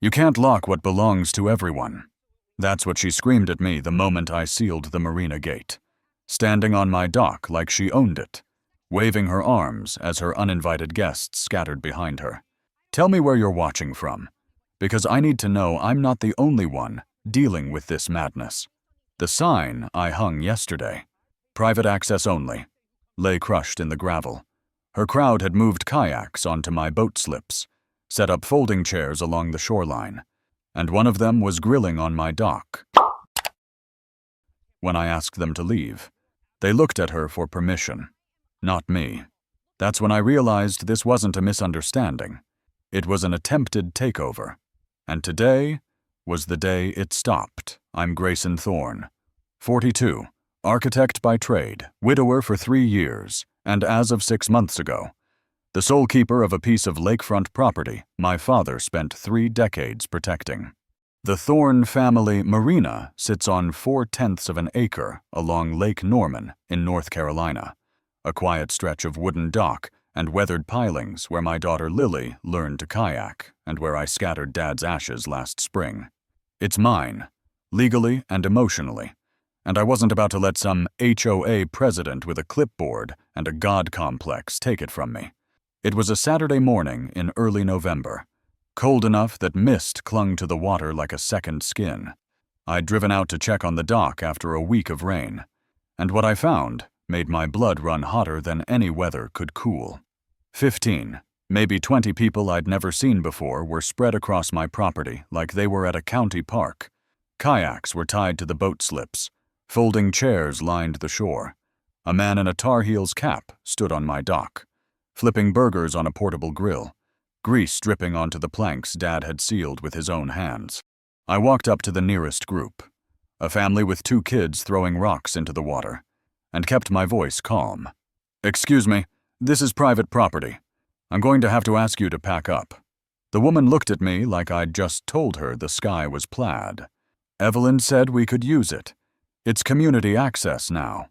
You can't lock what belongs to everyone. That's what she screamed at me the moment I sealed the Marina gate, standing on my dock like she owned it, waving her arms as her uninvited guests scattered behind her. Tell me where you're watching from, because I need to know I'm not the only one dealing with this madness. The sign I hung yesterday, private access only, lay crushed in the gravel. Her crowd had moved kayaks onto my boat slips, set up folding chairs along the shoreline, and one of them was grilling on my dock. When I asked them to leave, they looked at her for permission, not me. That's when I realized this wasn't a misunderstanding. It was an attempted takeover. And today was the day it stopped. I'm Grayson Thorne, 42, architect by trade, widower for 3 years, and as of 6 months ago, the sole keeper of a piece of lakefront property my father spent 3 decades protecting. The Thorne family Marina sits on 4/10 of an acre along Lake Norman in North Carolina, a quiet stretch of wooden dock and weathered pilings where my daughter Lily learned to kayak and where I scattered Dad's ashes last spring. It's mine, legally and emotionally, and I wasn't about to let some HOA president with a clipboard and a god complex take it from me. It was a Saturday morning in early November, cold enough that mist clung to the water like a second skin. I'd driven out to check on the dock after a week of rain, and what I found made my blood run hotter than any weather could cool. 15, maybe 20 people I'd never seen before were spread across my property like they were at a county park. Kayaks were tied to the boat slips. Folding chairs lined the shore. A man in a Tar Heels cap stood on my dock, flipping burgers on a portable grill, grease dripping onto the planks Dad had sealed with his own hands. I walked up to the nearest group, a family with 2 kids throwing rocks into the water, and kept my voice calm. "Excuse me, this is private property. I'm going to have to ask you to pack up." The woman looked at me like I'd just told her the sky was plaid. "Evelyn said we could use it. It's community access now."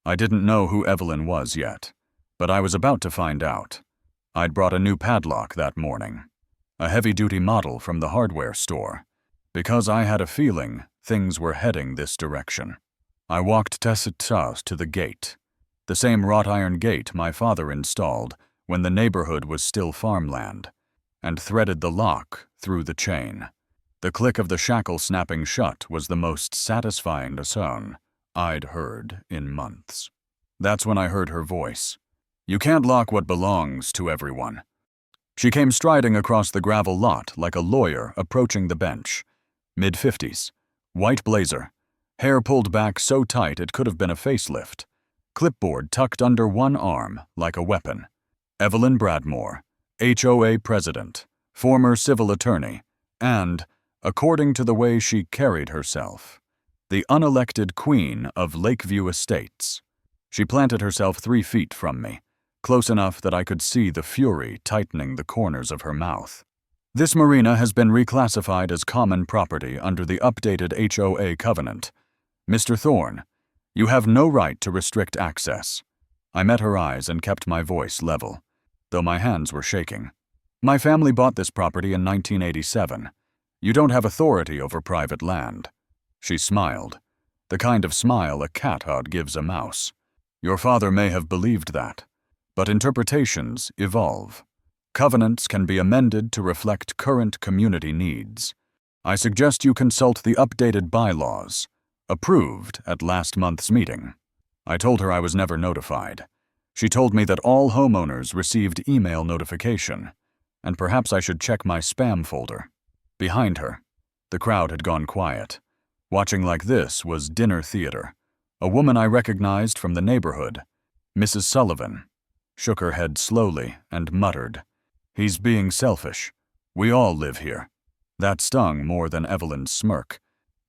I didn't know who Evelyn was yet, but I was about to find out. I'd brought a new padlock that morning, a heavy-duty model from the hardware store, because I had a feeling things were heading this direction. I walked tacit-tas to the gate, the same wrought iron gate my father installed when the neighborhood was still farmland, and threaded the lock through the chain. The click of the shackle snapping shut was the most satisfying sound I'd heard in months. That's when I heard her voice. "You can't lock what belongs to everyone." She came striding across the gravel lot like a lawyer approaching the bench. Mid-50s, white blazer, hair pulled back so tight it could have been a facelift, clipboard tucked under one arm like a weapon. Evelyn Bradmore, HOA president, former civil attorney, and, according to the way she carried herself, the unelected queen of Lakeview Estates. She planted herself 3 feet from me, close enough that I could see the fury tightening the corners of her mouth. "This marina has been reclassified as common property under the updated HOA covenant. Mr. Thorne, you have no right to restrict access." I met her eyes and kept my voice level, though my hands were shaking. "My family bought this property in 1987. You don't have authority over private land." She smiled, the kind of smile a cat gives a mouse. "Your father may have believed that, but interpretations evolve. Covenants can be amended to reflect current community needs. I suggest you consult the updated bylaws, approved at last month's meeting." I told her I was never notified. She told me that all homeowners received email notification, and perhaps I should check my spam folder. Behind her, the crowd had gone quiet. Watching like this was dinner theater. A woman I recognized from the neighborhood, Mrs. Sullivan, shook her head slowly and muttered, "He's being selfish. We all live here." That stung more than Evelyn's smirk.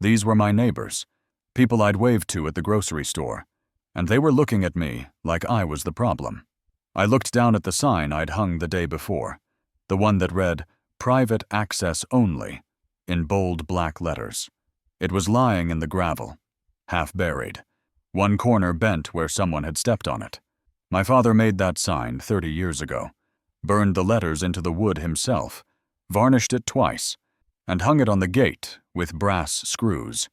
These were my neighbors, people I'd waved to at the grocery store, and they were looking at me like I was the problem. I looked down at the sign I'd hung the day before, the one that read, "Private access only," in bold black letters. It was lying in the gravel, half buried, one corner bent where someone had stepped on it. My father made that sign 30 years ago, burned the letters into the wood himself, varnished it twice, and hung it on the gate with brass screws.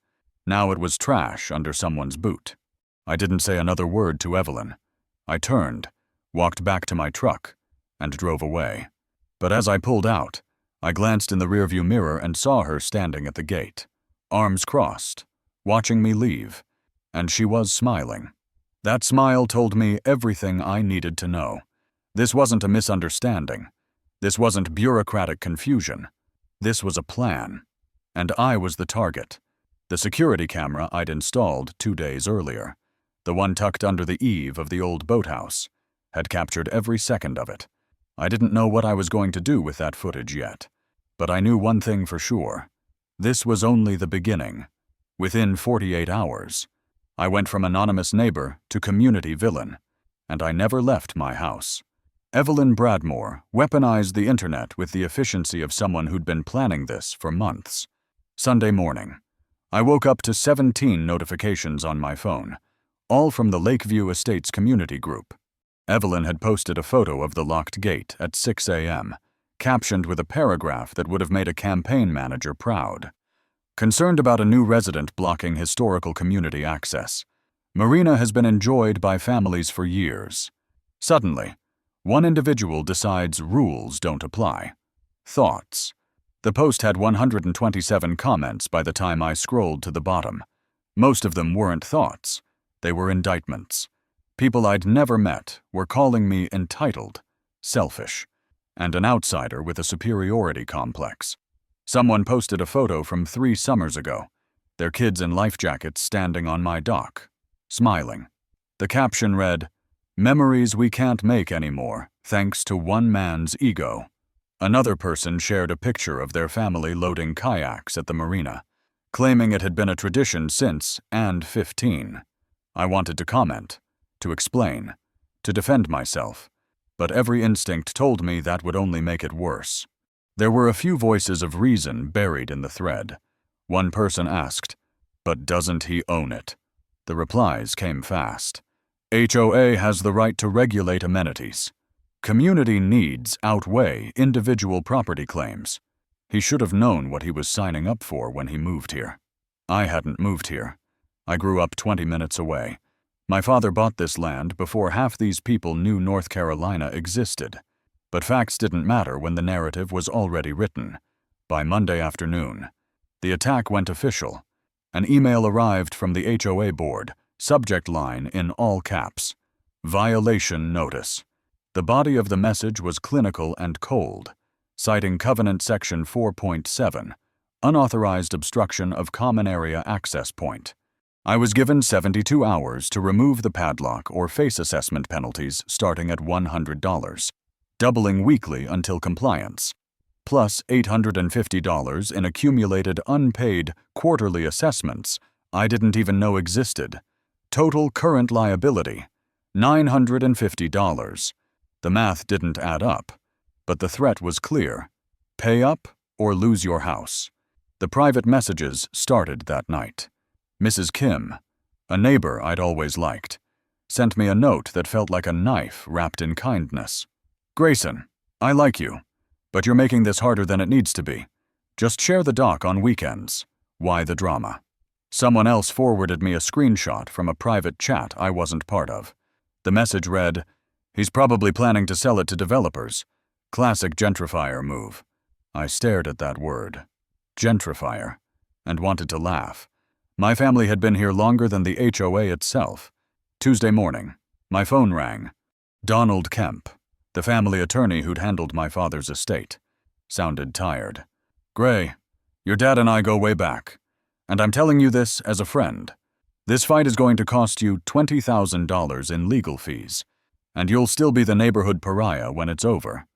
Now it was trash under someone's boot. I didn't say another word to Evelyn. I turned, walked back to my truck, and drove away. But as I pulled out, I glanced in the rearview mirror and saw her standing at the gate, arms crossed, watching me leave, and she was smiling. That smile told me everything I needed to know. This wasn't a misunderstanding. This wasn't bureaucratic confusion. This was a plan. And I was the target. The security camera I'd installed 2 days earlier, the one tucked under the eave of the old boathouse, had captured every second of it. I didn't know what I was going to do with that footage yet, but I knew one thing for sure. This was only the beginning. Within 48 hours, I went from anonymous neighbor to community villain, and I never left my house. Evelyn Bradmore weaponized the internet with the efficiency of someone who'd been planning this for months. Sunday morning, I woke up to 17 notifications on my phone, all from the Lakeview Estates community group. Evelyn had posted a photo of the locked gate at 6 a.m., captioned with a paragraph that would have made a campaign manager proud. Concerned about a new resident blocking historical community access, Marina has been enjoyed by families for years. Suddenly, one individual decides rules don't apply. Thoughts. The post had 127 comments by the time I scrolled to the bottom. Most of them weren't thoughts. They were indictments. People I'd never met were calling me entitled, selfish, and an outsider with a superiority complex. Someone posted a photo from 3 summers ago, their kids in life jackets standing on my dock, smiling. The caption read, "Memories we can't make anymore, thanks to one man's ego." Another person shared a picture of their family loading kayaks at the Marina, claiming it had been a tradition since and 15. I wanted to comment, to explain, to defend myself, but every instinct told me that would only make it worse. There were a few voices of reason buried in the thread. One person asked, "But doesn't he own it?" The replies came fast. HOA has the right to regulate amenities. Community needs outweigh individual property claims. He should have known what he was signing up for when he moved here. I hadn't moved here. I grew up 20 minutes away. My father bought this land before half these people knew North Carolina existed. But facts didn't matter when the narrative was already written. By Monday afternoon, the attack went official. An email arrived from the HOA board, subject line in all caps, "Violation Notice." The body of the message was clinical and cold, citing Covenant Section 4.7, unauthorized obstruction of common area access point. I was given 72 hours to remove the padlock or face assessment penalties starting at $100, doubling weekly until compliance, plus $850 in accumulated unpaid quarterly assessments I didn't even know existed. Total current liability, $950. The math didn't add up, but the threat was clear. Pay up or lose your house. The private messages started that night. Mrs. Kim, a neighbor I'd always liked, sent me a note that felt like a knife wrapped in kindness. "Grayson, I like you, but you're making this harder than it needs to be. Just share the dock on weekends. Why the drama?" Someone else forwarded me a screenshot from a private chat I wasn't part of. The message read, "He's probably planning to sell it to developers. Classic gentrifier move." I stared at that word, gentrifier, and wanted to laugh. My family had been here longer than the HOA itself. Tuesday morning, my phone rang. Donald Kemp, the family attorney who'd handled my father's estate, sounded tired. "Gray, your dad and I go way back, and I'm telling you this as a friend. This fight is going to cost you $20,000 in legal fees, and you'll still be the neighborhood pariah when it's over.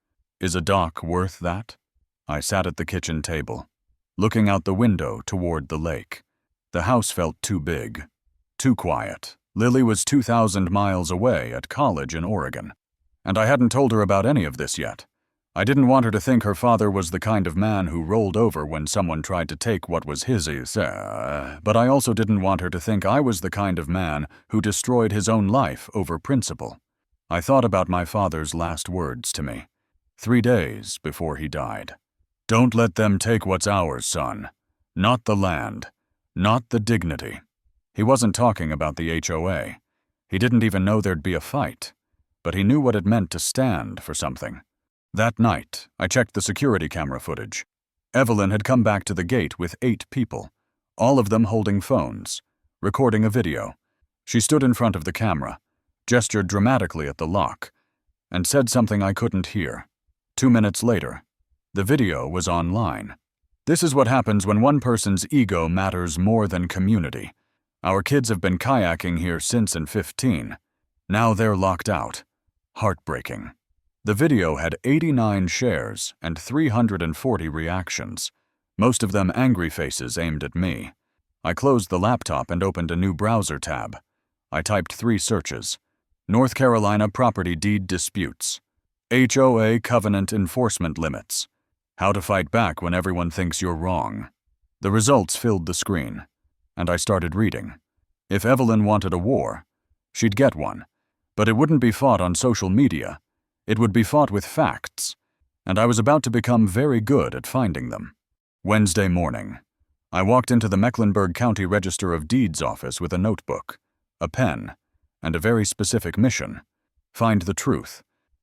Is a dock worth that?" I sat at the kitchen table, looking out the window toward the lake. The house felt too big, too quiet. Lily was 2,000 miles away at college in Oregon, and I hadn't told her about any of this yet. I didn't want her to think her father was the kind of man who rolled over when someone tried to take what was his, but I also didn't want her to think I was the kind of man who destroyed his own life over principle. I thought about my father's last words to me, 3 days before he died. Don't let them take what's ours, son. Not the land. Not the dignity. He wasn't talking about the HOA. He didn't even know there'd be a fight. But he knew what it meant to stand for something. That night, I checked the security camera footage. Evelyn had come back to the gate with 8 people, all of them holding phones, recording a video. She stood in front of the camera, gestured dramatically at the lock, and said something I couldn't hear. 2 minutes later, the video was online. This is what happens when one person's ego matters more than community. Our kids have been kayaking here since in 15. Now they're locked out. Heartbreaking. The video had 89 shares and 340 reactions, most of them angry faces aimed at me. I closed the laptop and opened a new browser tab. I typed 3 searches. North Carolina property deed disputes. HOA covenant enforcement limits. How to fight back when everyone thinks you're wrong. The results filled the screen, and I started reading. If Evelyn wanted a war, she'd get one, but it wouldn't be fought on social media. It would be fought with facts, and I was about to become very good at finding them. Wednesday morning, I walked into the Mecklenburg County Register of Deeds office with a notebook, a pen, and a very specific mission: find the truth.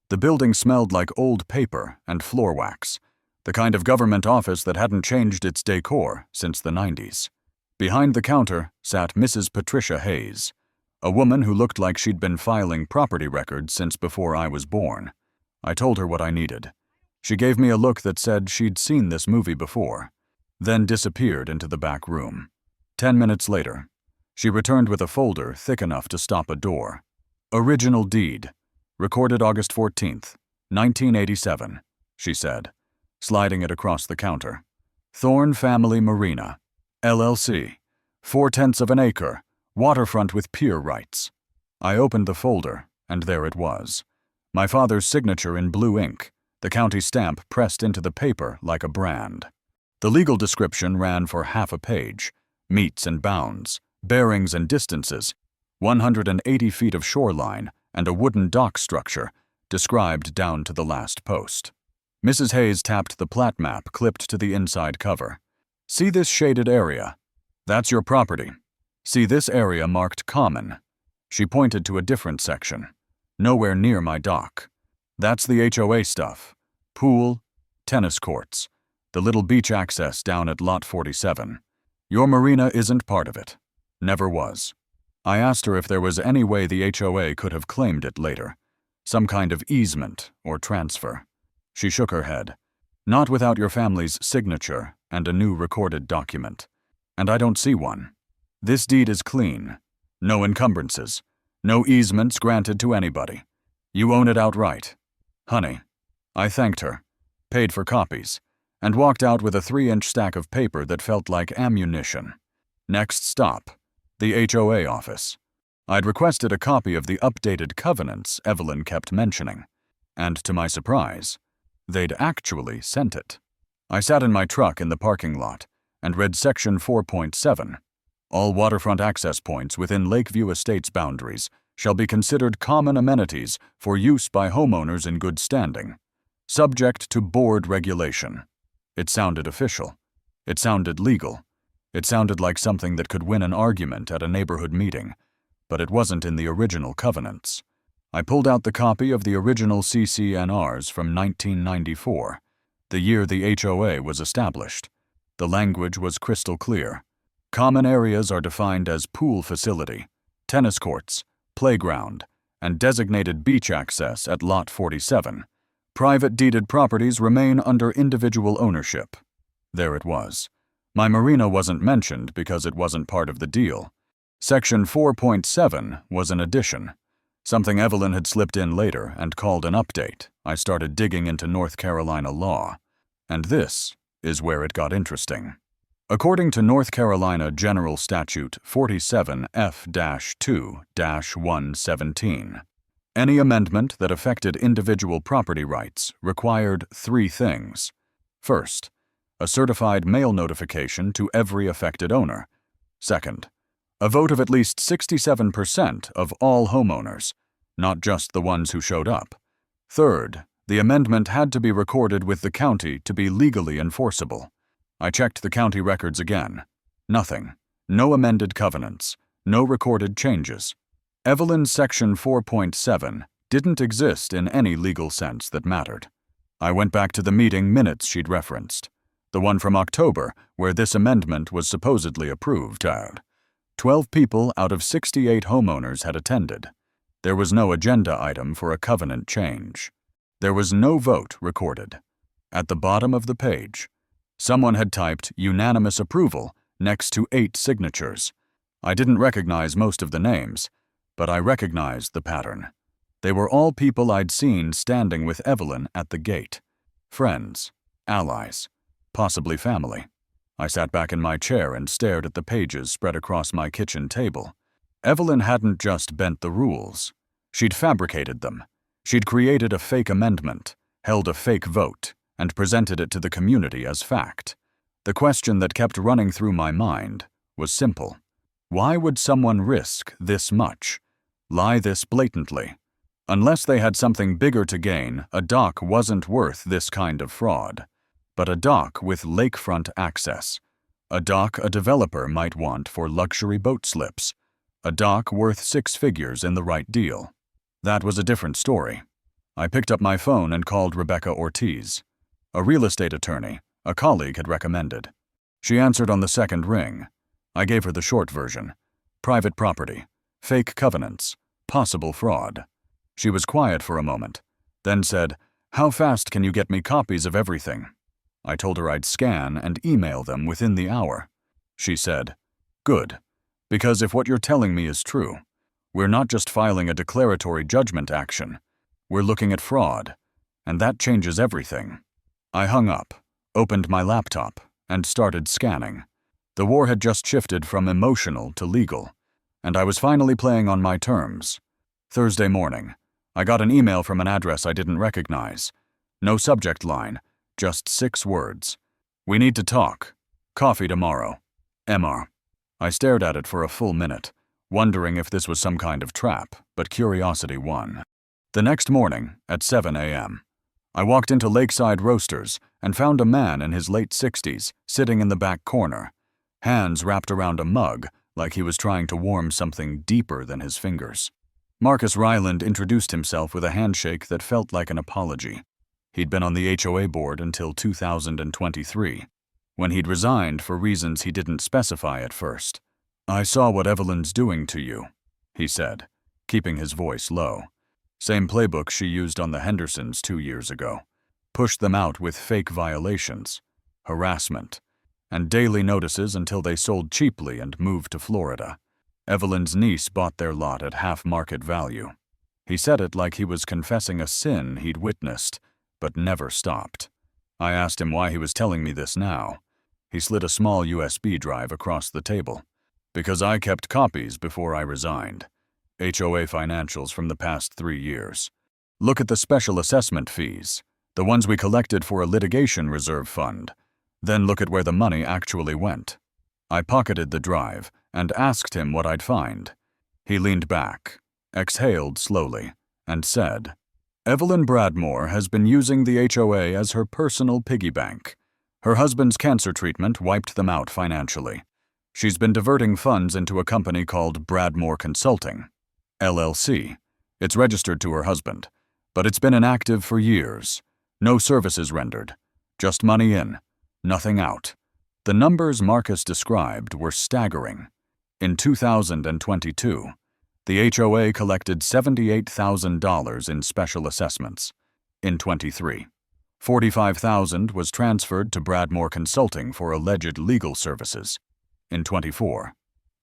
The building smelled like old paper and floor wax, the kind of government office that hadn't changed its decor since the 90s. Behind the counter sat Mrs. Patricia Hayes, a woman who looked like she'd been filing property records since before I was born. I told her what I needed. She gave me a look that said she'd seen this movie before, then disappeared into the back room. 10 minutes later, she returned with a folder thick enough to stop a door. Original deed, recorded August 14th, 1987, she said, sliding it across the counter. Thorne Family Marina, LLC, 4/10 of an acre, waterfront with pier rights. I opened the folder, and there it was. My father's signature in blue ink, the county stamp pressed into the paper like a brand. The legal description ran for half a page: meets and bounds, bearings and distances, 180 feet of shoreline, and a wooden dock structure, described down to the last post. Mrs. Hayes tapped the plat map clipped to the inside cover. See this shaded area? That's your property. See this area marked common? She pointed to a different section, nowhere near my dock. That's the HOA stuff. Pool, tennis courts, the little beach access down at Lot 47. Your marina isn't part of it. Never was. I asked her if there was any way the HOA could have claimed it later, some kind of easement or transfer. She shook her head. Not without your family's signature and a new recorded document. And I don't see one. This deed is clean. No encumbrances. No easements granted to anybody. You own it outright. Honey. I thanked her, paid for copies, and walked out with a 3-inch stack of paper that felt like ammunition. Next stop, the HOA office. I'd requested a copy of the updated covenants Evelyn kept mentioning, and to my surprise, they'd actually sent it. I sat in my truck in the parking lot and read Section 4.7. All waterfront access points within Lakeview Estates boundaries shall be considered common amenities for use by homeowners in good standing, subject to board regulation. It sounded official. It sounded legal. It sounded like something that could win an argument at a neighborhood meeting, but it wasn't in the original covenants. I pulled out the copy of the original CCNRs from 1994, the year the HOA was established. The language was crystal clear. Common areas are defined as pool facility, tennis courts, playground, and designated beach access at Lot 47. Private deeded properties remain under individual ownership. There it was. My marina wasn't mentioned because it wasn't part of the deal. Section 4.7 was an addition, something Evelyn had slipped in later and called an update. I started digging into North Carolina law. And this is where it got interesting. According to North Carolina General Statute 47F-2-117, any amendment that affected individual property rights required 3 things. First, a certified mail notification to every affected owner. Second, a vote of at least 67% of all homeowners, not just the ones who showed up. Third, The amendment had to be recorded with the county to be legally enforceable. I checked the county records again. Nothing. No amended covenants. No recorded changes. Evelyn's Section 4.7 didn't exist in any legal sense that mattered. I went back to the meeting minutes she'd referenced, the one from October where this amendment was supposedly approved. 12 people out of 68 homeowners had attended. There was no agenda item for a covenant change. There was no vote recorded. At the bottom of the page, someone had typed unanimous approval next to 8 signatures. I didn't recognize most of the names, but I recognized the pattern. They were all people I'd seen standing with Evelyn at the gate. Friends, allies, possibly family. I sat back in my chair and stared at the pages spread across my kitchen table. Evelyn hadn't just bent the rules. She'd fabricated them. She'd created a fake amendment, held a fake vote, and presented it to the community as fact. The question that kept running through my mind was simple. Why would someone risk this much? Lie this blatantly? Unless they had something bigger to gain, a dock wasn't worth this kind of fraud. But a dock with lakefront access. A dock a developer might want for luxury boat slips. A dock worth 6 figures in the right deal. That was a different story. I picked up my phone and called Rebecca Ortiz, a real estate attorney a colleague had recommended. She answered on the second ring. I gave her the short version. Private property, fake covenants, possible fraud. She was quiet for a moment, then said, "How fast can you get me copies of everything?" I told her I'd scan and email them within the hour. She said, "Good, because if what you're telling me is true, we're not just filing a declaratory judgment action. We're looking at fraud, and that changes everything." I hung up, opened my laptop, and started scanning. The war had just shifted from emotional to legal, and I was finally playing on my terms. Thursday morning, I got an email from an address I didn't recognize. No subject line, just 6 words. "We need to talk. Coffee tomorrow. MR." I stared at it for a full minute, wondering if this was some kind of trap, but curiosity won. The next morning, at 7 a.m., I walked into Lakeside Roasters and found a man in his late 60s sitting in the back corner, hands wrapped around a mug like he was trying to warm something deeper than his fingers. Marcus Ryland introduced himself with a handshake that felt like an apology. He'd been on the HOA board until 2023, when he'd resigned for reasons he didn't specify at first. "I saw what Evelyn's doing to you," he said, keeping his voice low. Same playbook she used on the Hendersons 2 years ago. Pushed them out with fake violations, harassment, and daily notices until they sold cheaply and moved to Florida. Evelyn's niece bought their lot at half market value. He said it like he was confessing a sin he'd witnessed, but never stopped. I asked him why he was telling me this now. He slid a small USB drive across the table. "Because I kept copies before I resigned. HOA financials from the past 3 years. Look at the special assessment fees, the ones we collected for a litigation reserve fund. Then look at where the money actually went." I pocketed the drive and asked him what I'd find. He leaned back, exhaled slowly, and said, "Evelyn Bradmore has been using the HOA as her personal piggy bank. Her husband's cancer treatment wiped them out financially. She's been diverting funds into a company called Bradmore Consulting, LLC. It's registered to her husband, but it's been inactive for years. No services rendered. Just money in, nothing out." The numbers Marcus described were staggering. In 2022, the HOA collected $78,000 in special assessments. In 23, $45,000 was transferred to Bradmore Consulting for alleged legal services. In 24,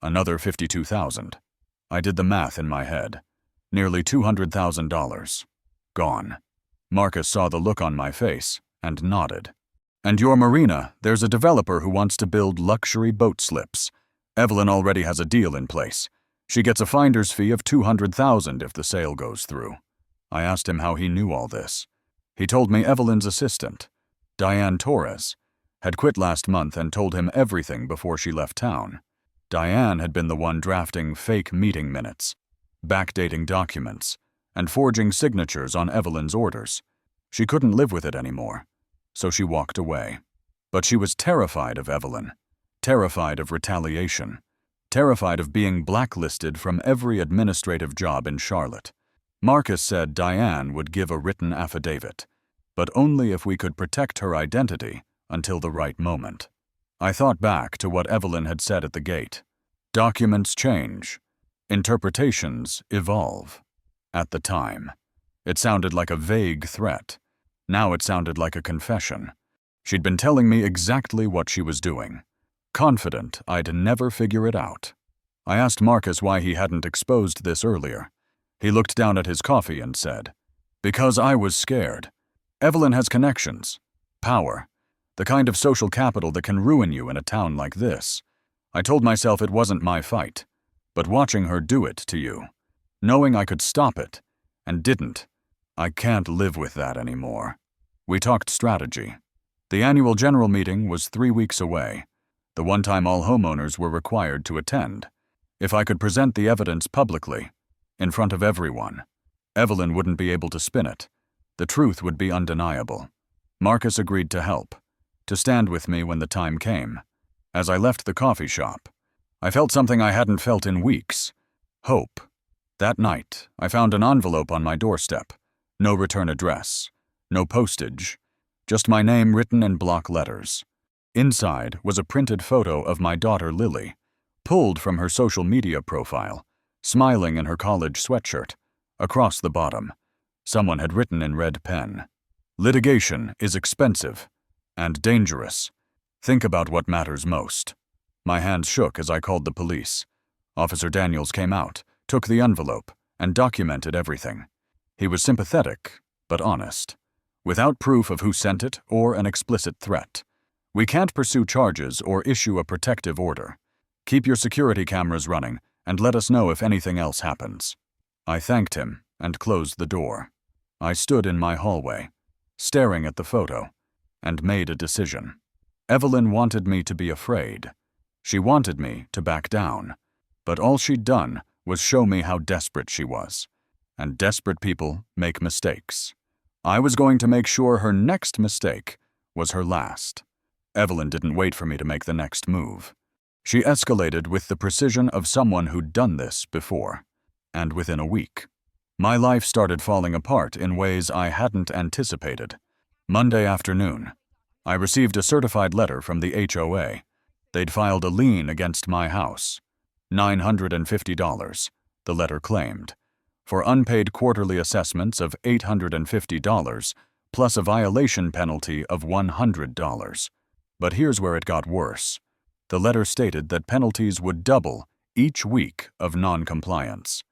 another $52,000. I did the math in my head. Nearly $200,000. Gone. Marcus saw the look on my face and nodded. "And your Marina, there's a developer who wants to build luxury boat slips. Evelyn already has a deal in place. She gets a finder's fee of $200,000 if the sale goes through." I asked him how he knew all this. He told me Evelyn's assistant, Diane Torres, had quit last month and told him everything before she left town. Diane had been the one drafting fake meeting minutes, backdating documents, and forging signatures on Evelyn's orders. She couldn't live with it anymore, so she walked away. But she was terrified of Evelyn, terrified of retaliation, terrified of being blacklisted from every administrative job in Charlotte. Marcus said Diane would give a written affidavit, but only if we could protect her identity until the right moment. I thought back to what Evelyn had said at the gate. Documents change. Interpretations evolve. At the time, it sounded like a vague threat. Now it sounded like a confession. She'd been telling me exactly what she was doing, confident I'd never figure it out. I asked Marcus why he hadn't exposed this earlier. He looked down at his coffee and said, "Because I was scared. Evelyn has connections, power, the kind of social capital that can ruin you in a town like this. I told myself it wasn't my fight, but watching her do it to you, knowing I could stop it, and didn't, I can't live with that anymore." We talked strategy. The annual general meeting was 3 weeks away, the one time all homeowners were required to attend. If I could present the evidence publicly, in front of everyone, Evelyn wouldn't be able to spin it. The truth would be undeniable. Marcus agreed to help, to stand with me when the time came. As I left the coffee shop, I felt something I hadn't felt in weeks. Hope. That night, I found an envelope on my doorstep. No return address, no postage, just my name written in block letters. Inside was a printed photo of my daughter Lily, pulled from her social media profile, smiling in her college sweatshirt. Across the bottom, someone had written in red pen, "Litigation is expensive and dangerous. Think about what matters most." My hands shook as I called the police. Officer Daniels came out, took the envelope, and documented everything. He was sympathetic, but honest, without proof of who sent it or an explicit threat. "We can't pursue charges or issue a protective order. Keep your security cameras running and let us know if anything else happens." I thanked him and closed the door. I stood in my hallway, staring at the photo, and made a decision. Evelyn wanted me to be afraid. She wanted me to back down. But all she'd done was show me how desperate she was. And desperate people make mistakes. I was going to make sure her next mistake was her last. Evelyn didn't wait for me to make the next move. She escalated with the precision of someone who'd done this before. And within a week, my life started falling apart in ways I hadn't anticipated. Monday afternoon, I received a certified letter from the HOA. They'd filed a lien against my house. $950, the letter claimed, for unpaid quarterly assessments of $850, plus a violation penalty of $100. But here's where it got worse. The letter stated that penalties would double each week of non-compliance,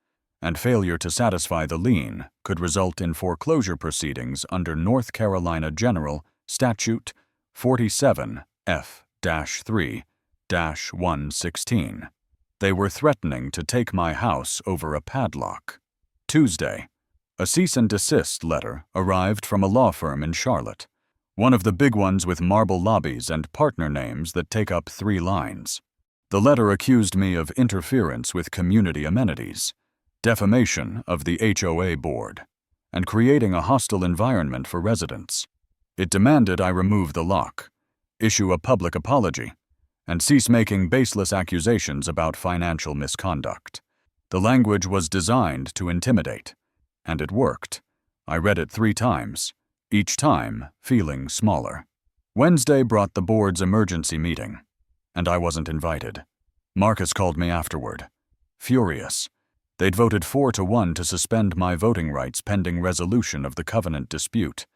and failure to satisfy the lien could result in foreclosure proceedings under North Carolina General Statute 47 F-3-116. They were threatening to take my house over a padlock. Tuesday, a cease and desist letter arrived from a law firm in Charlotte, one of the big ones with marble lobbies and partner names that take up 3 lines. The letter accused me of interference with community amenities, defamation of the HOA board, and creating a hostile environment for residents. It demanded I remove the lock, issue a public apology, and cease making baseless accusations about financial misconduct. The language was designed to intimidate, and it worked. I read it 3 times, each time feeling smaller. Wednesday brought the board's emergency meeting, and I wasn't invited. Marcus called me afterward, furious. They'd voted 4-1 to suspend my voting rights pending resolution of the covenant dispute.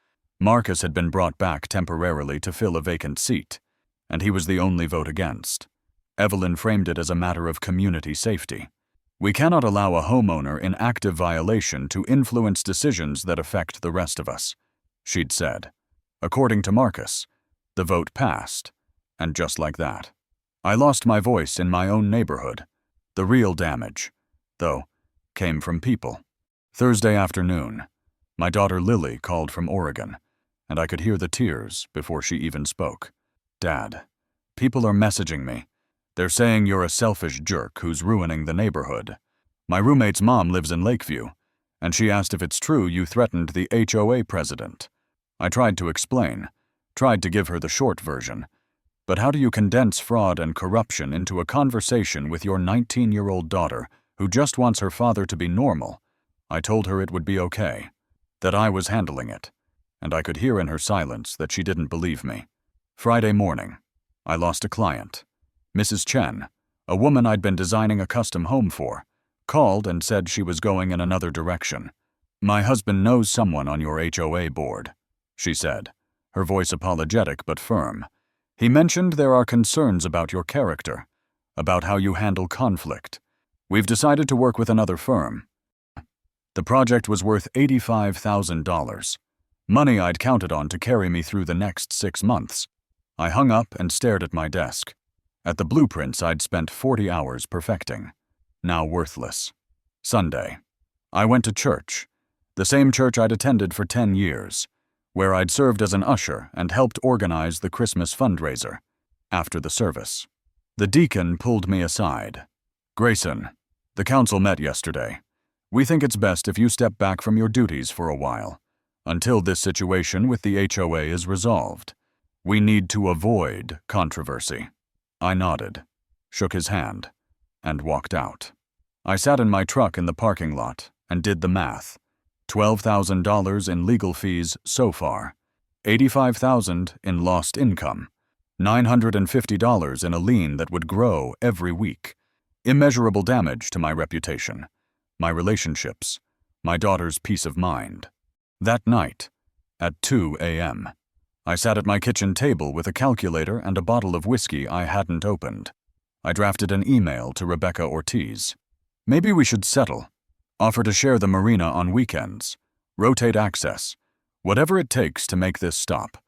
Marcus had been brought back temporarily to fill a vacant seat, and he was the only vote against. Evelyn framed it as a matter of community safety. "We cannot allow a homeowner in active violation to influence decisions that affect the rest of us," she'd said. According to Marcus, the vote passed, and just like that, I lost my voice in my own neighborhood. The real damage, though, came from people. Thursday afternoon, my daughter Lily called from Oregon, and I could hear the tears before she even spoke. "Dad, people are messaging me. They're saying you're a selfish jerk who's ruining the neighborhood. My roommate's mom lives in Lakeview, and she asked if it's true you threatened the HOA president. I tried to explain, tried to give her the short version. But how do you condense fraud and corruption into a conversation with your 19-year-old daughter who just wants her father to be normal? I told her it would be okay, that I was handling it, and I could hear in her silence that she didn't believe me. Friday morning, I lost a client. Mrs. Chen, a woman I'd been designing a custom home for, called and said she was going in another direction. "My husband knows someone on your HOA board," she said, her voice apologetic but firm. "He mentioned there are concerns about your character, about how you handle conflict. We've decided to work with another firm." The project was worth $85,000, money I'd counted on to carry me through the next 6 months. I hung up and stared at my desk, at the blueprints I'd spent 40 hours perfecting, now worthless. Sunday. I went to church, the same church I'd attended for 10 years, where I'd served as an usher and helped organize the Christmas fundraiser. After the service, the deacon pulled me aside. "Grayson, the council met yesterday. We think it's best if you step back from your duties for a while, until this situation with the HOA is resolved. We need to avoid controversy." I nodded, shook his hand, and walked out. I sat in my truck in the parking lot and did the math. $12,000 in legal fees so far, $85,000 in lost income, $950 in a lien that would grow every week, immeasurable damage to my reputation, my relationships, my daughter's peace of mind. That night, at 2 a.m., I sat at my kitchen table with a calculator and a bottle of whiskey I hadn't opened. I drafted an email to Rebecca Ortiz. "Maybe we should settle. Offer to share the Marina on weekends. Rotate access. Whatever it takes to make this stop.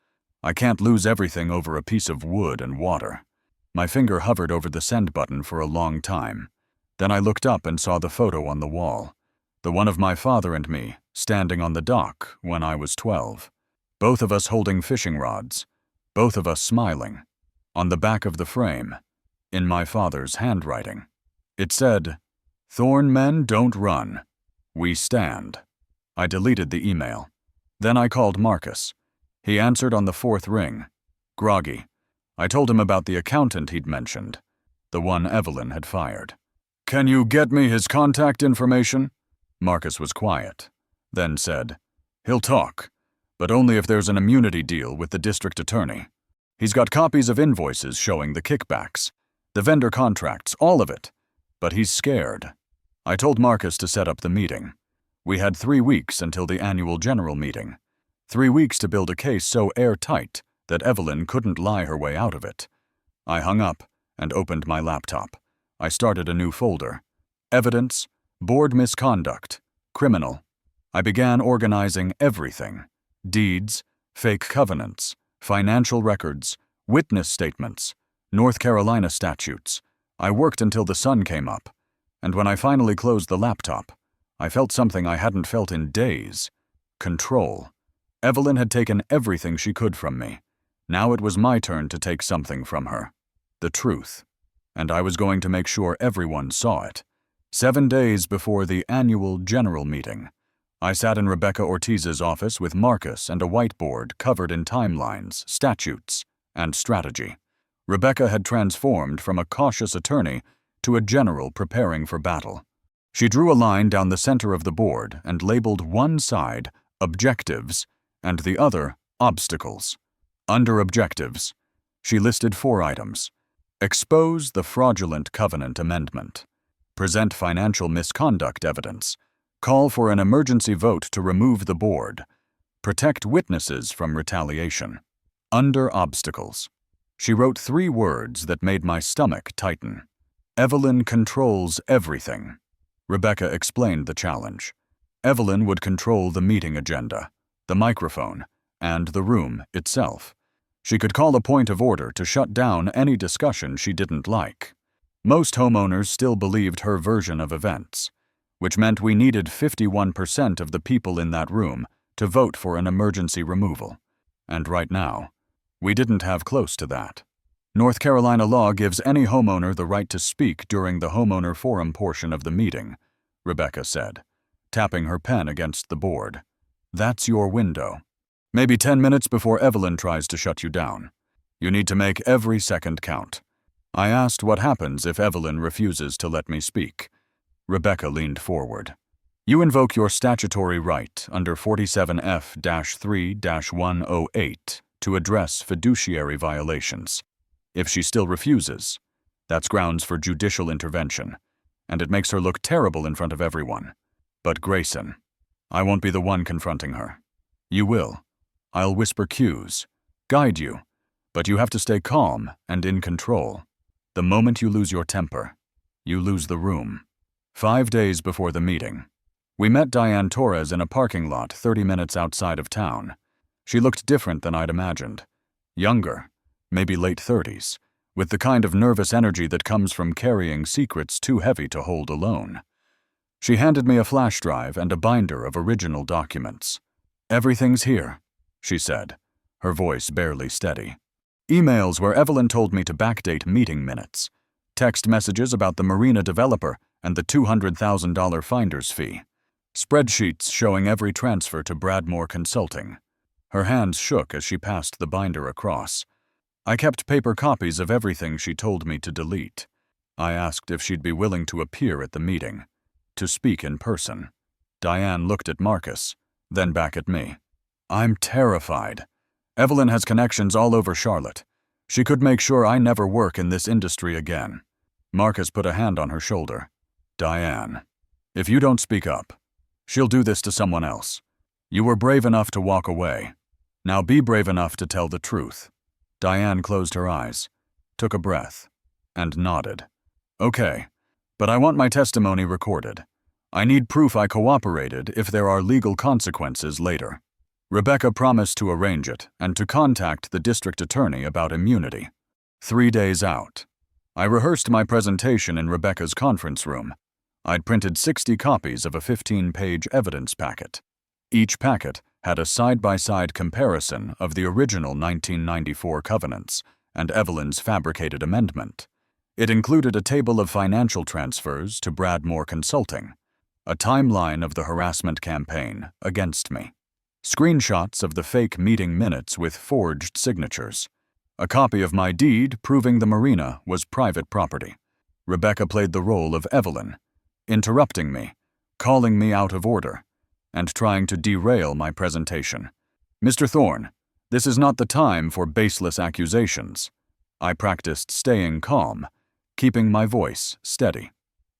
I can't lose everything over a piece of wood and water." My finger hovered over the send button for a long time. Then I looked up and saw the photo on the wall. The one of my father and me, standing on the dock when I was 12. Both of us holding fishing rods. Both of us smiling. On the back of the frame, in my father's handwriting, it said, "Thorne men don't run. We stand." I deleted the email. Then I called Marcus. He answered on the 4th ring. Groggy. I told him about the accountant he'd mentioned, the one Evelyn had fired. "Can you get me his contact information?" Marcus was quiet, then said, "He'll talk, but only if there's an immunity deal with the district attorney. He's got copies of invoices showing the kickbacks, the vendor contracts, all of it, but he's scared." I told Marcus to set up the meeting. We had 3 weeks until the annual general meeting. 3 weeks to build a case so airtight that Evelyn couldn't lie her way out of it. I hung up and opened my laptop. I started a new folder. Evidence, board misconduct, criminal. I began organizing everything. Deeds, fake covenants, financial records, witness statements, North Carolina statutes. I worked until the sun came up, and when I finally closed the laptop, I felt something I hadn't felt in days. Control. Evelyn had taken everything she could from me. Now it was my turn to take something from her. The truth. And I was going to make sure everyone saw it. 7 days before the annual general meeting, I sat in Rebecca Ortiz's office with Marcus and a whiteboard covered in timelines, statutes, and strategy. Rebecca had transformed from a cautious attorney to a general preparing for battle. She drew a line down the center of the board and labeled one side objectives and the other obstacles. Under objectives, she listed 4 items. Expose the fraudulent covenant amendment. Present financial misconduct evidence. Call for an emergency vote to remove the board. Protect witnesses from retaliation. Under obstacles, she wrote 3 words that made my stomach tighten. Evelyn controls everything. Rebecca explained the challenge. Evelyn would control the meeting agenda, the microphone, and the room itself. She could call a point of order to shut down any discussion she didn't like. Most homeowners still believed her version of events, which meant we needed 51% of the people in that room to vote for an emergency removal. And right now, we didn't have close to that. North Carolina law gives any homeowner the right to speak during the homeowner forum portion of the meeting, Rebecca said, tapping her pen against the board. That's your window. Maybe 10 minutes before Evelyn tries to shut you down. You need to make every second count. I asked what happens if Evelyn refuses to let me speak. Rebecca leaned forward. You invoke your statutory right under 47F-3-108 to address fiduciary violations. If she still refuses, that's grounds for judicial intervention, and it makes her look terrible in front of everyone. But Grayson, I won't be the one confronting her. You will. I'll whisper cues, guide you, but you have to stay calm and in control. The moment you lose your temper, you lose the room. 5 days before the meeting, we met Diane Torres in a parking lot 30 minutes outside of town. She looked different than I'd imagined. Younger, maybe late 30s, with the kind of nervous energy that comes from carrying secrets too heavy to hold alone. She handed me a flash drive and a binder of original documents. Everything's here, she said, her voice barely steady. Emails where Evelyn told me to backdate meeting minutes. Text messages about the Marina developer and the $200,000 finder's fee. Spreadsheets showing every transfer to Bradmore Consulting. Her hands shook as she passed the binder across. I kept paper copies of everything she told me to delete. I asked if she'd be willing to appear at the meeting, to speak in person. Diane looked at Marcus, then back at me. I'm terrified. Evelyn has connections all over Charlotte. She could make sure I never work in this industry again. Marcus put a hand on her shoulder. Diane, if you don't speak up, she'll do this to someone else. You were brave enough to walk away. Now be brave enough to tell the truth. Diane closed her eyes, took a breath, and nodded. Okay, but I want my testimony recorded. I need proof I cooperated if there are legal consequences later. Rebecca promised to arrange it and to contact the district attorney about immunity. 3 days out. I rehearsed my presentation in Rebecca's conference room. I'd printed 60 copies of a 15-page evidence packet. Each packet had a side-by-side comparison of the original 1994 covenants and Evelyn's fabricated amendment. It included a table of financial transfers to Bradmore Consulting, a timeline of the harassment campaign against me, screenshots of the fake meeting minutes with forged signatures, a copy of my deed proving the Marina was private property. Rebecca played the role of Evelyn, interrupting me, calling me out of order, and trying to derail my presentation. Mr. Thorne, this is not the time for baseless accusations. I practiced staying calm, keeping my voice steady.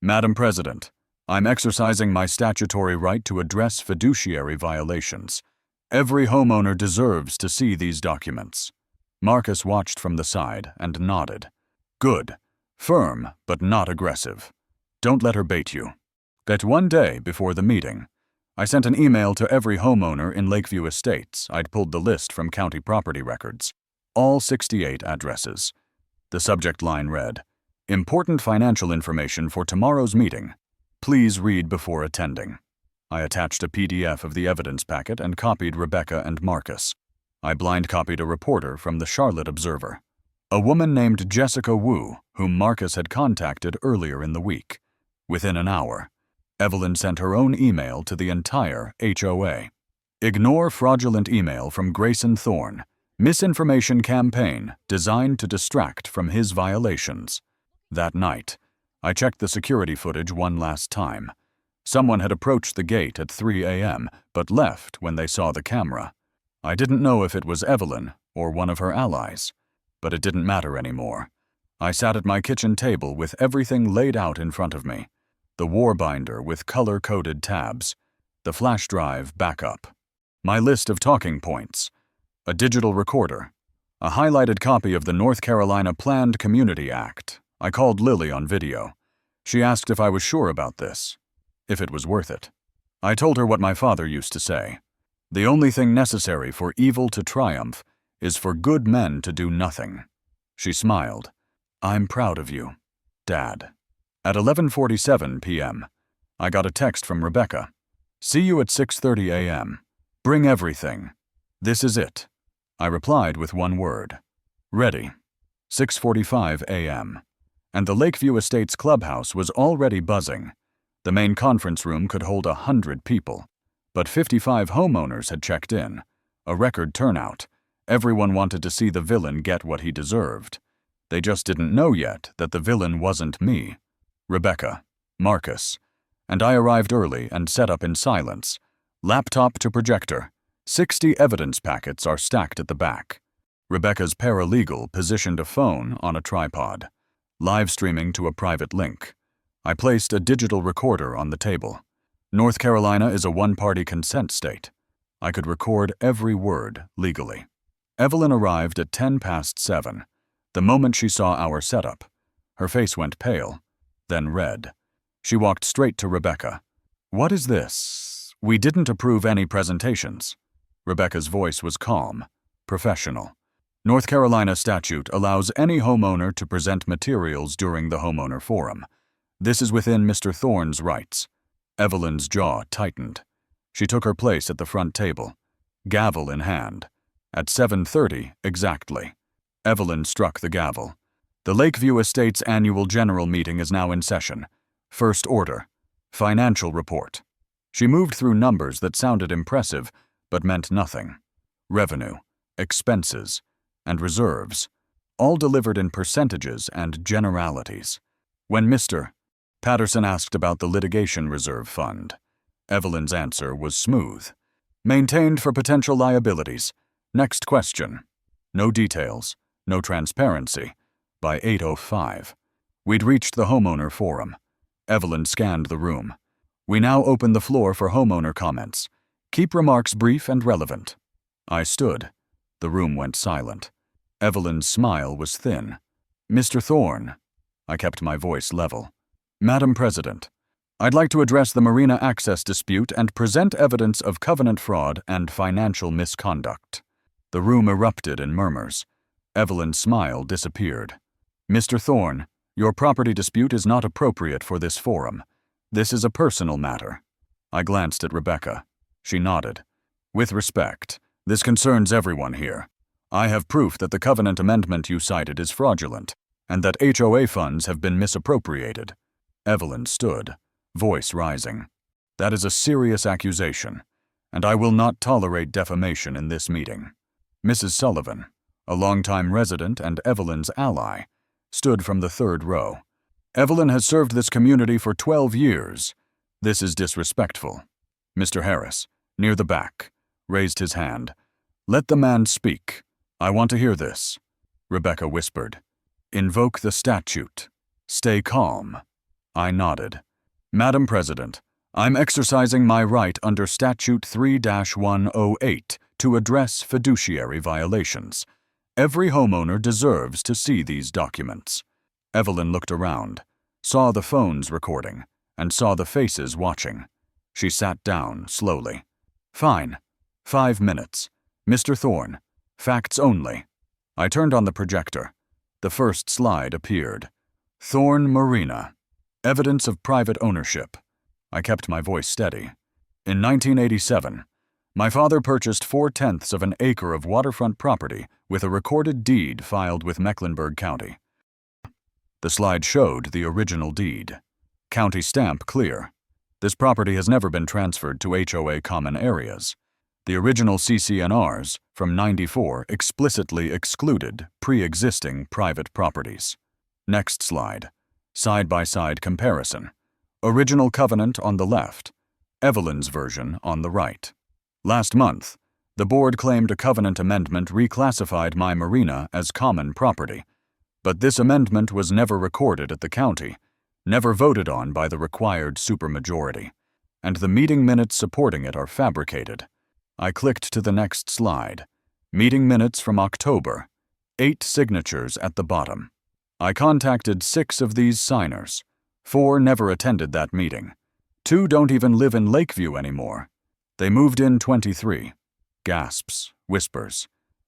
Madam President, I'm exercising my statutory right to address fiduciary violations. Every homeowner deserves to see these documents. Marcus watched from the side and nodded. Good. Firm, but not aggressive. Don't let her bait you. That one day before the meeting, I sent an email to every homeowner in Lakeview Estates. I'd pulled the list from county property records. All 68 addresses. The subject line read, "Important financial information for tomorrow's meeting. Please read before attending." I attached a PDF of the evidence packet and copied Rebecca and Marcus. I blind copied a reporter from the Charlotte Observer, a woman named Jessica Wu, whom Marcus had contacted earlier in the week. Within an hour, Evelyn sent her own email to the entire HOA. Ignore fraudulent email from Grayson Thorne. Misinformation campaign designed to distract from his violations. That night, I checked the security footage one last time. Someone had approached the gate at 3 a.m., but left when they saw the camera. I didn't know if it was Evelyn or one of her allies, but it didn't matter anymore. I sat at my kitchen table with everything laid out in front of me. The war binder with color-coded tabs, the flash drive backup, my list of talking points, a digital recorder, a highlighted copy of the North Carolina Planned Community Act. I called Lily on video. She asked if I was sure about this, if it was worth it. I told her what my father used to say. The only thing necessary for evil to triumph is for good men to do nothing. She smiled. I'm proud of you, Dad. At 11:47 p.m., I got a text from Rebecca. See you at 6:30 a.m. Bring everything. This is it. I replied with one word. Ready. 6:45 a.m. And the Lakeview Estates clubhouse was already buzzing. The main conference room could hold 100 people, but 55 homeowners had checked in, A record turnout. Everyone wanted to see the villain get what he deserved. They just didn't know yet that the villain wasn't me. Rebecca, Marcus, and I arrived early and set up in silence. Laptop to projector. 60 evidence packets are stacked at the back. Rebecca's paralegal positioned a phone on a tripod, live streaming to a private link. I placed a digital recorder on the table. North Carolina is a one-party consent state. I could record every word legally. Evelyn arrived at 7:10. The moment she saw our setup, her face went pale, then red. She walked straight to Rebecca. "What is this? We didn't approve any presentations." Rebecca's voice was calm, professional. North Carolina statute allows any homeowner to present materials during the homeowner forum. This is within Mr. Thorne's rights. Evelyn's jaw tightened. She took her place at the front table, gavel in hand. At 7:30 exactly, Evelyn struck the gavel. The Lakeview Estates Annual General Meeting is now in session. First order, financial report. She moved through numbers that sounded impressive, but meant nothing. Revenue, expenses, and reserves, all delivered in percentages and generalities. When Mr. Patterson asked about the litigation reserve fund, Evelyn's answer was smooth. Maintained for potential liabilities. Next question. No details, no transparency. By 8:05. We'd reached the homeowner forum. Evelyn scanned the room. We now open the floor for homeowner comments. Keep remarks brief and relevant. I stood. The room went silent. Evelyn's smile was thin. Mr. Thorne. I kept my voice level. Madam President, I'd like to address the Marina access dispute and present evidence of covenant fraud and financial misconduct. The room erupted in murmurs. Evelyn's smile disappeared. Mr. Thorne, your property dispute is not appropriate for this forum. This is a personal matter. I glanced at Rebecca. She nodded. With respect, this concerns everyone here. I have proof that the covenant amendment you cited is fraudulent, and that HOA funds have been misappropriated. Evelyn stood, voice rising. That is a serious accusation, and I will not tolerate defamation in this meeting. Mrs. Sullivan, a longtime resident and Evelyn's ally, stood from the third row. Evelyn has served this community for 12 years. This is disrespectful. Mr. Harris, near the back, raised his hand. Let the man speak. I want to hear this. Rebecca whispered. Invoke the statute. Stay calm. I nodded. Madam President, I'm exercising my right under Statute 3-108 to address fiduciary violations. Every homeowner deserves to see these documents. Evelyn looked around, saw the phones recording, and saw the faces watching. She sat down slowly. Fine. 5 minutes. Mr. Thorne, facts only. I turned on the projector. The first slide appeared. Thorne Marina. Evidence of private ownership. I kept my voice steady. In 1987, my father purchased 4/10 of an acre of waterfront property with a recorded deed filed with Mecklenburg County. The slide showed the original deed. County stamp clear. This property has never been transferred to HOA common areas. The original CC&Rs from '94 explicitly excluded pre-existing private properties. Next slide. Side-by-side comparison. Original covenant on the left, Evelyn's version on the right. Last month, the board claimed a covenant amendment reclassified my marina as common property, but this amendment was never recorded at the county, never voted on by the required supermajority, and the meeting minutes supporting it are fabricated. I clicked to the next slide. Meeting minutes from October. 8 signatures at the bottom. I contacted 6 of these signers. 4 never attended that meeting. 2 don't even live in Lakeview anymore. They moved in 23. Gasps, whispers,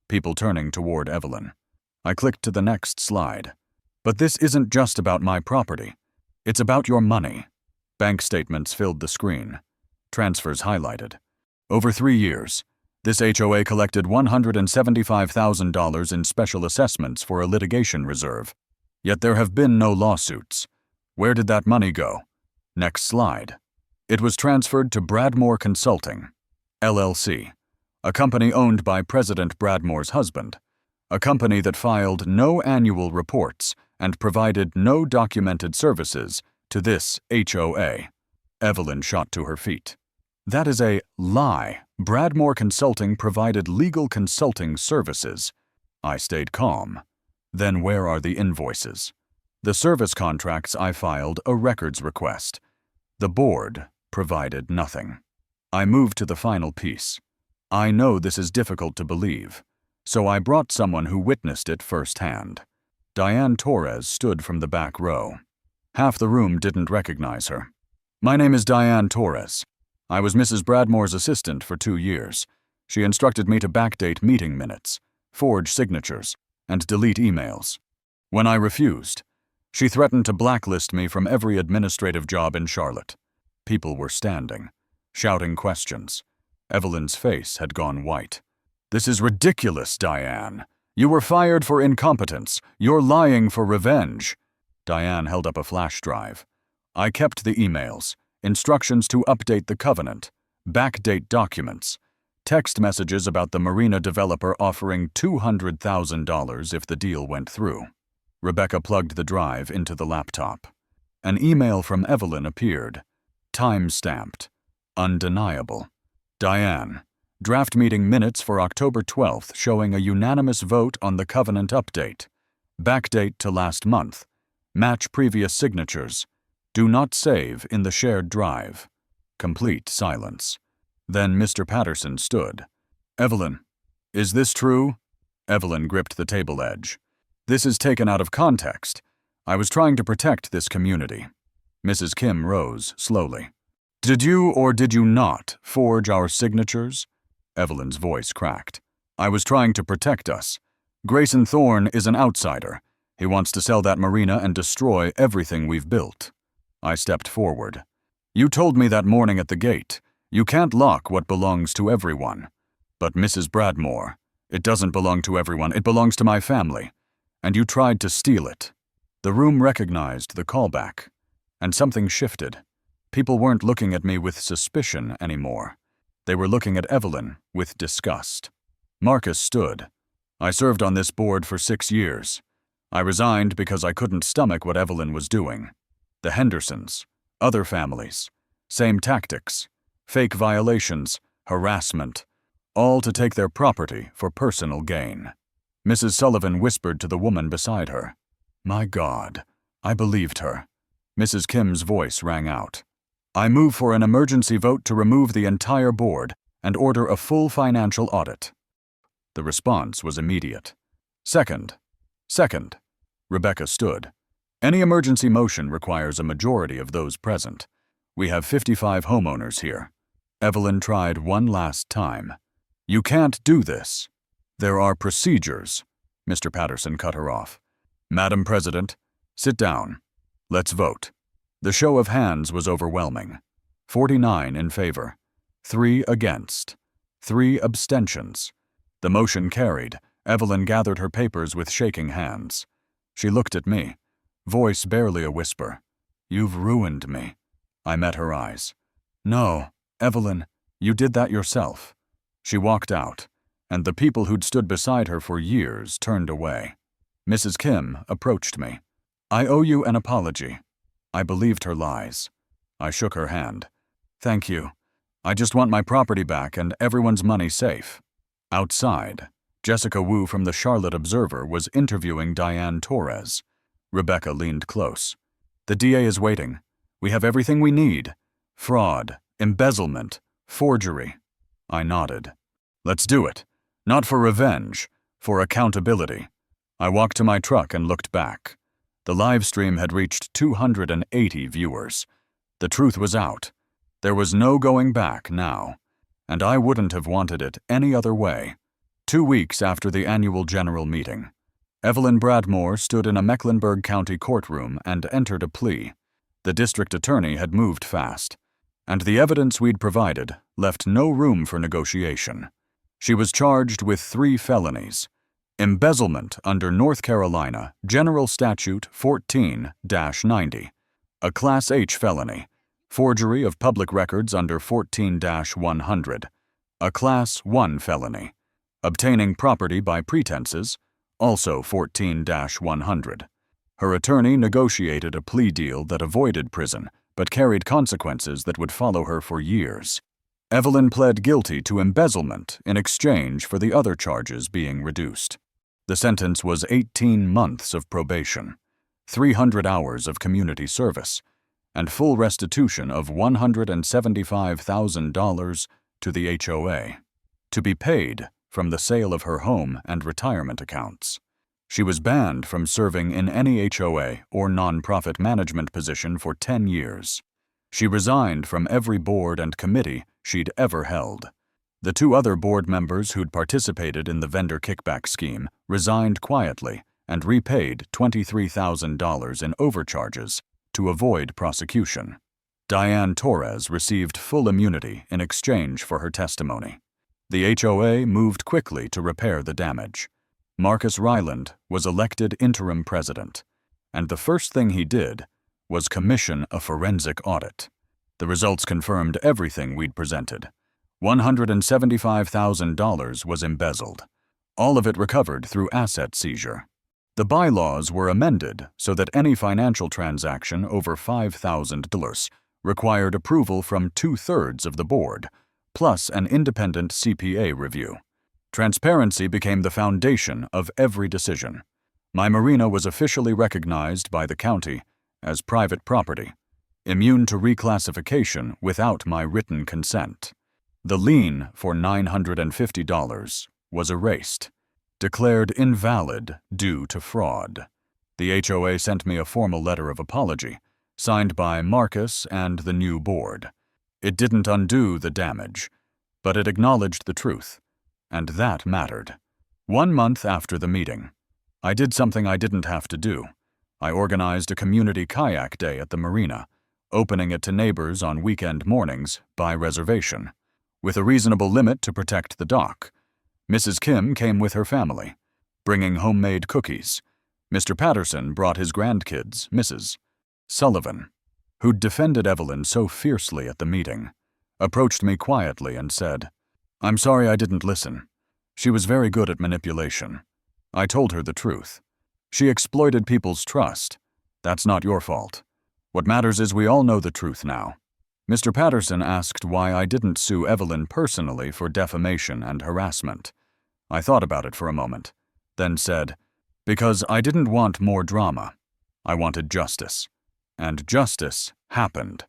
people turning toward Evelyn. I clicked to the next slide. But this isn't just about my property. It's about your money. Bank statements filled the screen. Transfers highlighted. Over 3 years, this HOA collected $175,000 in special assessments for a litigation reserve. Yet there have been no lawsuits. Where did that money go? Next slide. It was transferred to Bradmore Consulting, LLC, a company owned by President Bradmore's husband, a company that filed no annual reports and provided no documented services to this HOA. Evelyn shot to her feet. That is a lie. Bradmore Consulting provided legal consulting services. I stayed calm. Then where are the invoices? The service contracts I filed a records request. The board provided nothing. I moved to the final piece. I know this is difficult to believe, so I brought someone who witnessed it firsthand. Diane Torres stood from the back row. Half the room didn't recognize her. My name is Diane Torres. I was Mrs. Bradmore's assistant for 2 years. She instructed me to backdate meeting minutes, forge signatures, and delete emails. When I refused, she threatened to blacklist me from every administrative job in Charlotte. People were standing, shouting questions. Evelyn's face had gone white. This is ridiculous, Diane. You were fired for incompetence. You're lying for revenge. Diane held up a flash drive. I kept the emails, instructions to update the covenant, backdate documents, text messages about the Marina developer offering $200,000 if the deal went through. Rebecca plugged the drive into the laptop. An email from Evelyn appeared. Time-stamped. Undeniable. Diane, draft meeting minutes for October 12th showing a unanimous vote on the covenant update. Backdate to last month. Match previous signatures. Do not save in the shared drive. Complete silence. Then Mr. Patterson stood. Evelyn, is this true? Evelyn gripped the table edge. This is taken out of context. I was trying to protect this community. Mrs. Kim rose slowly. Did you or did you not forge our signatures? Evelyn's voice cracked. I was trying to protect us. Grayson Thorne is an outsider. He wants to sell that marina and destroy everything we've built. I stepped forward. You told me that morning at the gate. You can't lock what belongs to everyone. But Mrs. Bradmore, it doesn't belong to everyone. It belongs to my family. And you tried to steal it. The room recognized the callback. And something shifted. People weren't looking at me with suspicion anymore. They were looking at Evelyn with disgust. Marcus stood. I served on this board for 6 years. I resigned because I couldn't stomach what Evelyn was doing. The Hendersons, other families, same tactics, fake violations, harassment, all to take their property for personal gain. Mrs. Sullivan whispered to the woman beside her. My God, I believed her. Mrs. Kim's voice rang out. I move for an emergency vote to remove the entire board and order a full financial audit. The response was immediate. Second. Rebecca stood. Any emergency motion requires a majority of those present. We have 55 homeowners here. Evelyn tried one last time. You can't do this. There are procedures. Mr. Patterson cut her off. Madam President, sit down. Let's vote. The show of hands was overwhelming. 49 in favor, 3 against, 3 abstentions. The motion carried. Evelyn gathered her papers with shaking hands. She looked at me, voice barely a whisper. You've ruined me. I met her eyes. No, Evelyn, you did that yourself. She walked out, and the people who'd stood beside her for years turned away. Mrs. Kim approached me. I owe you an apology. I believed her lies. I shook her hand. Thank you. I just want my property back and everyone's money safe. Outside, Jessica Wu from the Charlotte Observer was interviewing Diane Torres. Rebecca leaned close. The DA is waiting. We have everything we need. Fraud, embezzlement, forgery. I nodded. Let's do it. Not for revenge, for accountability. I walked to my truck and looked back. The live stream had reached 280 viewers. The truth was out. There was no going back now, and I wouldn't have wanted it any other way. 2 weeks after the annual general meeting, Evelyn Bradmore stood in a Mecklenburg County courtroom and entered a plea. The district attorney had moved fast, and the evidence we'd provided left no room for negotiation. She was charged with 3 felonies. Embezzlement under North Carolina General Statute 14-90, a Class H felony, forgery of public records under 14-100, a Class 1 felony. Obtaining property by pretenses, also 14-100. Her attorney negotiated a plea deal that avoided prison, but carried consequences that would follow her for years. Evelyn pled guilty to embezzlement in exchange for the other charges being reduced. The sentence was 18 months of probation, 300 hours of community service, and full restitution of $175,000 to the HOA, to be paid from the sale of her home and retirement accounts. She was banned from serving in any HOA or nonprofit management position for 10 years. She resigned from every board and committee she'd ever held. The 2 other board members who'd participated in the vendor kickback scheme resigned quietly and repaid $23,000 in overcharges to avoid prosecution. Diane Torres received full immunity in exchange for her testimony. The HOA moved quickly to repair the damage. Marcus Ryland was elected interim president, and the first thing he did was commission a forensic audit. The results confirmed everything we'd presented. $175,000 was embezzled, all of it recovered through asset seizure. The bylaws were amended so that any financial transaction over $5,000 required approval from 2/3 of the board, plus an independent CPA review. Transparency became the foundation of every decision. My marina was officially recognized by the county as private property, immune to reclassification without my written consent. The lien for $950 was erased, declared invalid due to fraud. The HOA sent me a formal letter of apology, signed by Marcus and the new board. It didn't undo the damage, but it acknowledged the truth, and that mattered. 1 month after the meeting, I did something I didn't have to do. I organized a community kayak day at the marina, opening it to neighbors on weekend mornings by reservation, with a reasonable limit to protect the dock. Mrs. Kim came with her family, bringing homemade cookies. Mr. Patterson brought his grandkids, Mrs. Sullivan, who'd defended Evelyn so fiercely at the meeting, approached me quietly and said, "I'm sorry I didn't listen. She was very good at manipulation." I told her the truth. She exploited people's trust. That's not your fault. What matters is we all know the truth now. Mr. Patterson asked why I didn't sue Evelyn personally for defamation and harassment. I thought about it for a moment, then said, "Because I didn't want more drama. I wanted justice. And justice happened.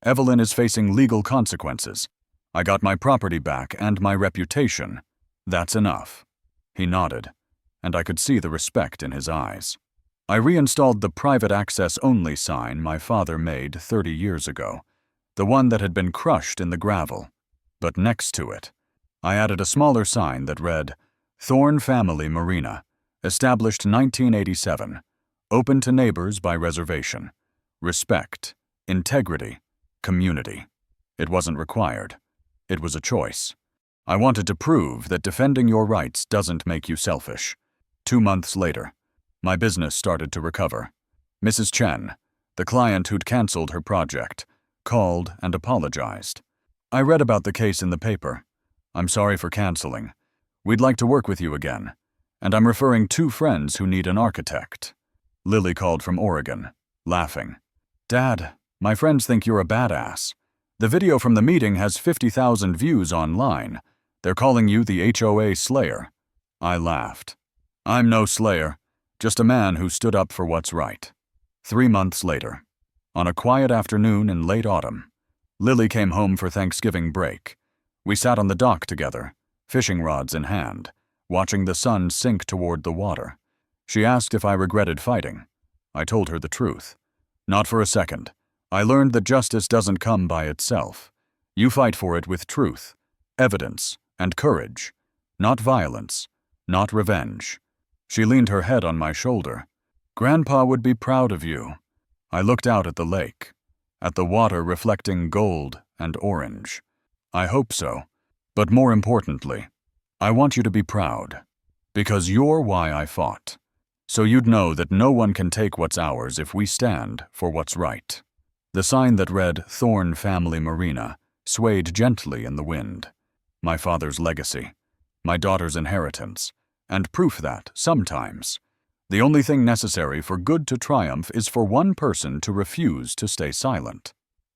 Evelyn is facing legal consequences. I got my property back and my reputation. That's enough." He nodded, and I could see the respect in his eyes. I reinstalled the private access only sign my father made 30 years ago, the one that had been crushed in the gravel. But next to it, I added a smaller sign that read, "Thorne Family Marina, established 1987, open to neighbors by reservation. Respect, integrity, community." It wasn't required. It was a choice. I wanted to prove that defending your rights doesn't make you selfish. 2 months later, my business started to recover. Mrs. Chen, the client who'd canceled her project, called and apologized. "I read about the case in the paper. I'm sorry for canceling. We'd like to work with you again, and I'm referring 2 friends who need an architect." Lily called from Oregon, laughing. "Dad, my friends think you're a badass. The video from the meeting has 50,000 views online. They're calling you the HOA Slayer." I laughed. "I'm no slayer, just a man who stood up for what's right." 3 months later, on a quiet afternoon in late autumn, Lily came home for Thanksgiving break. We sat on the dock together, fishing rods in hand, watching the sun sink toward the water. She asked if I regretted fighting. I told her the truth. Not for a second. I learned that justice doesn't come by itself. You fight for it with truth, evidence, and courage. Not violence, not revenge. She leaned her head on my shoulder. "Grandpa would be proud of you." I looked out at the lake, at the water reflecting gold and orange. "I hope so. But more importantly, I want you to be proud. Because you're why I fought. So you'd know that no one can take what's ours if we stand for what's right." The sign that read Thorne Family Marina swayed gently in the wind. my father's legacy, my daughter's inheritance, and proof that, sometimes, the only thing necessary for good to triumph is for one person to refuse to stay silent.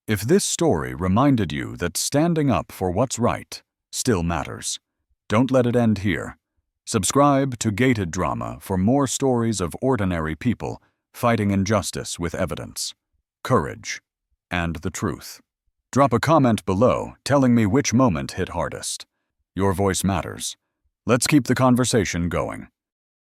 If this story reminded you that standing up for what's right still matters, don't let it end here. Subscribe to Gated Drama for more stories of ordinary people fighting injustice with evidence, courage, and the truth. Drop a comment below telling me which moment hit hardest. Your voice matters. Let's keep the conversation going.